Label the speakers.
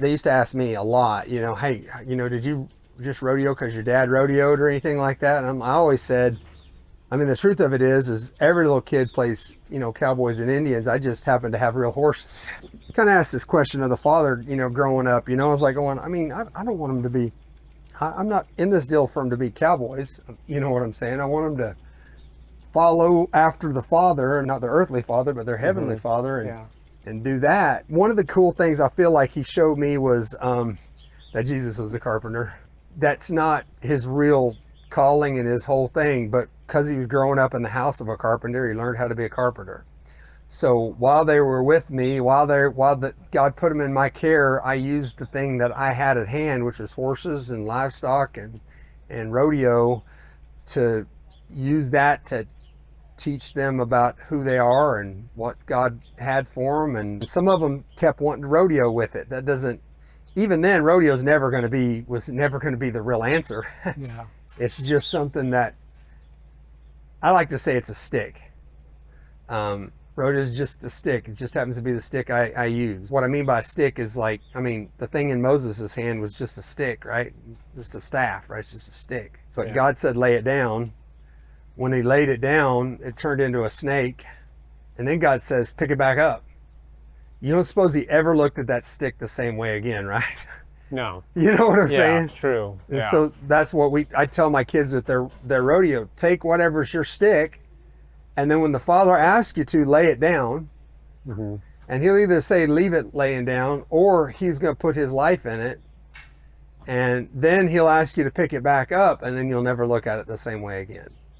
Speaker 1: They used to ask me a lot, hey, did you just rodeo because your dad rodeoed or anything like that? And I always said, I mean, the truth of it is every little kid plays, cowboys and Indians. I just happen to have real horses. Kind of asked this question of the father, growing up, I was like going, I mean, I don't want them to be, I'm not in this deal for them to be cowboys. You know what I'm saying? I want them to follow after the father, not the earthly father, but their heavenly father, and do that. One of the cool things I feel like he showed me was that Jesus was a carpenter. That's not his real calling and his whole thing, but because he was growing up in the house of a carpenter, he learned how to be a carpenter. So while they were with me, God put them in my care, I used the thing that I had at hand, which was horses and livestock and rodeo, to use that to teach them about who they are and what God had for them. And some of them kept wanting to rodeo with it. That doesn't, even then, rodeo was never going to be the real answer.
Speaker 2: Yeah.
Speaker 1: It's just something that I like to say it's a stick. Rodeo is just a stick. It just happens to be the stick I use. What I mean by a stick is like, the thing in Moses' hand was just a stick, right? Just a staff, right? It's just a stick. But God said, lay it down. When he laid it down, it turned into a snake. And then God says, pick it back up. You don't suppose he ever looked at that stick the same way again, right?
Speaker 2: No.
Speaker 1: You know what I'm saying?
Speaker 2: True.
Speaker 1: And so that's what I tell my kids with their rodeo. Take whatever's your stick, and then when the father asks you to, lay it down. And he'll either say, leave it laying down, or he's going to put his life in it. And then he'll ask you to pick it back up, and then you'll never look at it the same way again.